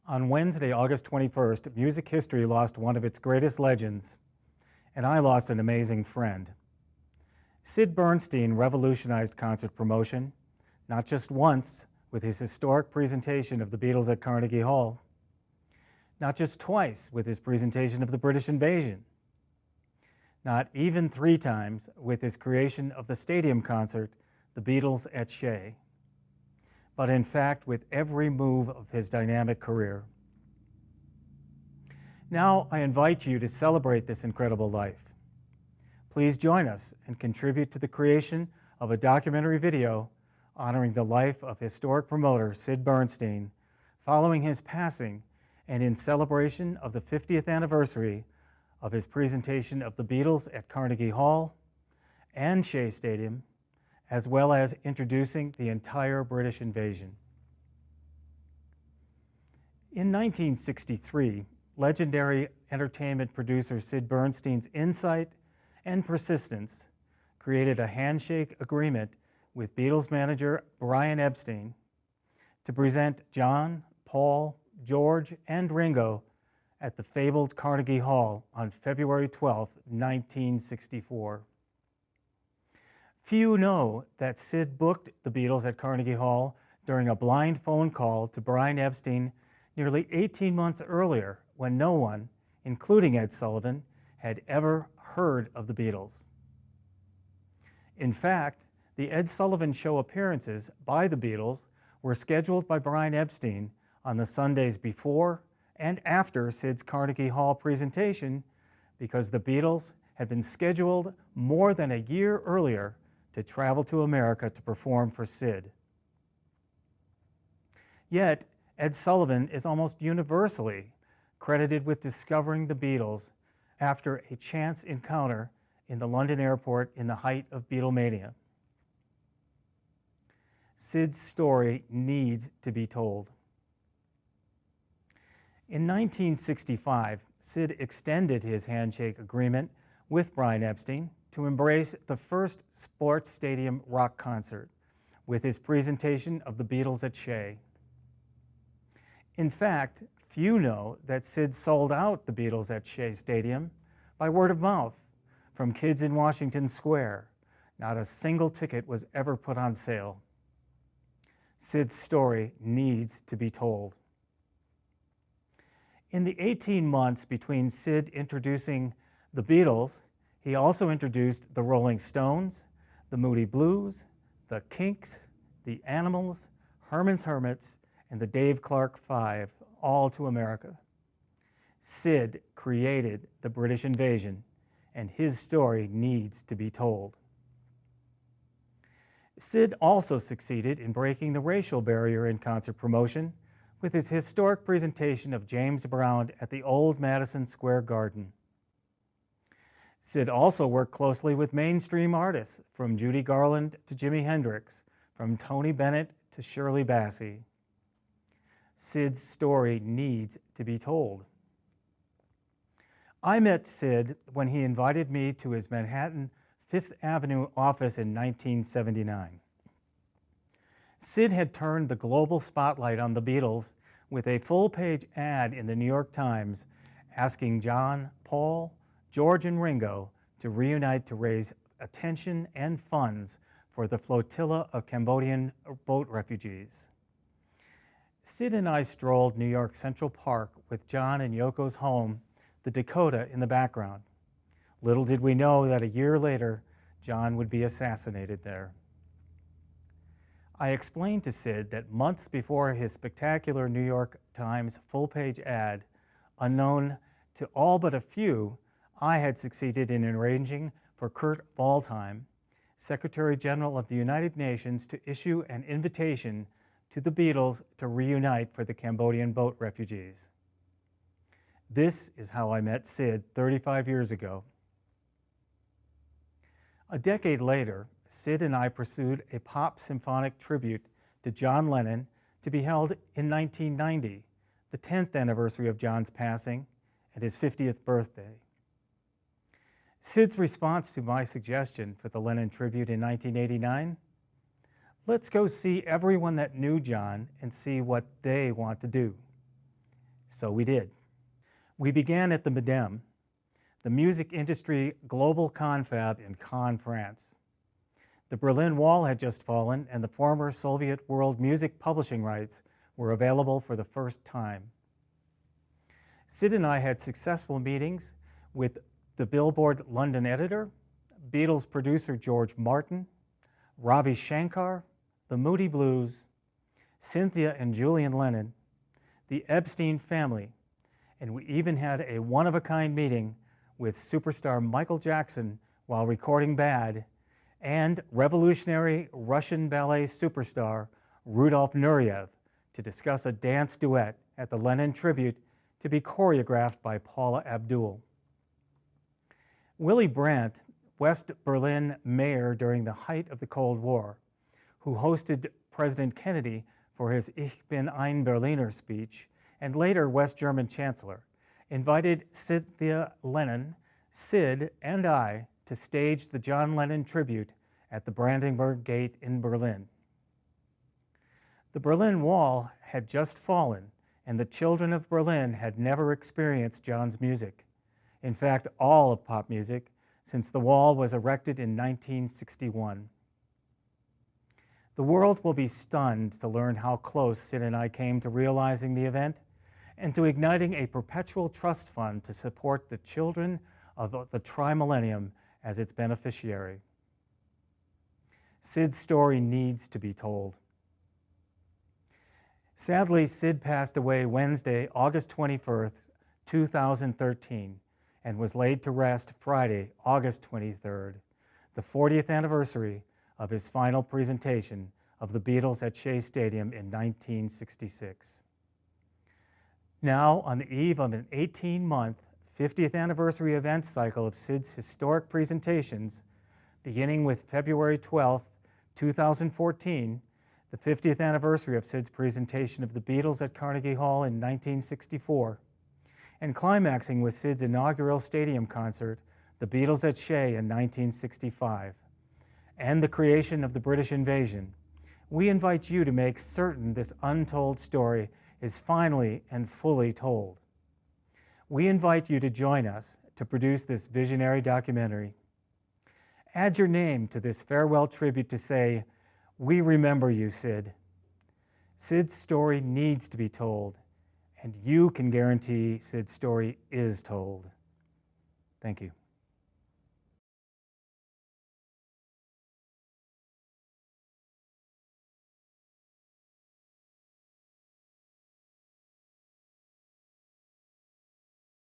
On Wednesday, August 21st, music history lost one of its greatest legends, and I lost an amazing friend. Sid Bernstein revolutionized concert promotion, not just once with his historic presentation of the Beatles at Carnegie Hall, not just twice with his presentation of the British Invasion, not even 3 times with his creation of the stadium concert, the Beatles at Shea, but in fact with every move of his dynamic career. Now I invite you to celebrate this incredible life. Please join us and contribute to the creation of a documentary video honoring the life of historic promoter Sid Bernstein following his passing and in celebration of the 50th anniversary of his presentation of the Beatles at Carnegie Hall and Shea Stadium, as well as introducing the entire British invasion. In 1963, legendary entertainment producer Sid Bernstein's insight and persistence created a handshake agreement with Beatles manager Brian Epstein to present John, Paul, George, and Ringo at the fabled Carnegie Hall on February 12, 1964. Few know that Sid booked the Beatles at Carnegie Hall during a blind phone call to Brian Epstein nearly 18 months earlier, when no one, including Ed Sullivan, had ever heard of the Beatles. In fact, the Ed Sullivan Show appearances by the Beatles were scheduled by Brian Epstein on the Sundays before and after Sid's Carnegie Hall presentation because the Beatles had been scheduled more than a year earlier to travel to America to perform for Sid. Yet, Ed Sullivan is almost universally credited with discovering the Beatles after a chance encounter in the London airport in the height of Beatlemania. Sid's story needs to be told. In 1965, Sid extended his handshake agreement with Brian Epstein to embrace the first sports stadium rock concert with his presentation of the Beatles at Shea. In fact, few know that Sid sold out the Beatles at Shea Stadium by word of mouth from kids in Washington Square. Not a single ticket was ever put on sale. Sid's story needs to be told. In the 18 months between Sid introducing the Beatles, he also introduced the Rolling Stones, the Moody Blues, the Kinks, the Animals, Herman's Hermits, and the Dave Clark Five, all to America. Sid created the British invasion, and his story needs to be told. Sid also succeeded in breaking the racial barrier in concert promotion with his historic presentation of James Brown at the old Madison Square Garden. Sid also worked closely with mainstream artists, from Judy Garland to Jimi Hendrix, from Tony Bennett to Shirley Bassey. Sid's story needs to be told. I met Sid when he invited me to his Manhattan Fifth Avenue office in 1979. Sid had turned the global spotlight on the Beatles with a full-page ad in the New York Times asking John, Paul, George, and Ringo to reunite to raise attention and funds for the flotilla of Cambodian boat refugees. Sid and I strolled New York Central Park with John and Yoko's home, the Dakota, in the background. Little did we know that a year later, John would be assassinated there. I explained to Sid that months before his spectacular New York Times full-page ad, unknown to all but a few, I had succeeded in arranging for Kurt Waldheim, Secretary General of the United Nations, to issue an invitation to the Beatles to reunite for the Cambodian boat refugees. This is how I met Sid 35 years ago. A decade later, Sid and I pursued a pop symphonic tribute to John Lennon to be held in 1990, the 10th anniversary of John's passing and his 50th birthday. Sid's response to my suggestion for the Lennon tribute in 1989: let's go see everyone that knew John and see what they want to do. So we did. We began at the Madame, the music industry global confab in Cannes, France. The Berlin Wall had just fallen, and the former Soviet world music publishing rights were available for the first time. Sid and I had successful meetings with the Billboard London editor, Beatles producer George Martin, Ravi Shankar, the Moody Blues, Cynthia and Julian Lennon, the Epstein family, and we even had a one-of-a-kind meeting with superstar Michael Jackson while recording Bad, and revolutionary Russian ballet superstar Rudolf Nureyev to discuss a dance duet at the Lennon tribute to be choreographed by Paula Abdul. Willy Brandt, West Berlin mayor during the height of the Cold War, who hosted President Kennedy for his Ich bin ein Berliner speech, and later West German chancellor, invited Cynthia Lennon, Sid, and I to stage the John Lennon tribute at the Brandenburg Gate in Berlin. The Berlin Wall had just fallen, and the children of Berlin had never experienced John's music. In fact, all of pop music, since the wall was erected in 1961. The world will be stunned to learn how close Sid and I came to realizing the event and to igniting a perpetual trust fund to support the children of the tri-millennium as its beneficiary. Sid's story needs to be told. Sadly, Sid passed away Wednesday, August 21st, 2013, and was laid to rest Friday, August 23rd, the 40th anniversary of his final presentation of the Beatles at Shea Stadium in 1966. Now, on the eve of an 18-month 50th anniversary event cycle of Sid's historic presentations, beginning with February 12, 2014, the 50th anniversary of Sid's presentation of the Beatles at Carnegie Hall in 1964, and climaxing with Sid's inaugural stadium concert, the Beatles at Shea in 1965, and the creation of the British invasion, we invite you to make certain this untold story is finally and fully told. We invite you to join us to produce this visionary documentary. Add your name to this farewell tribute to say, "We remember you, Sid." Sid's story needs to be told, and you can guarantee Sid's story is told. Thank you.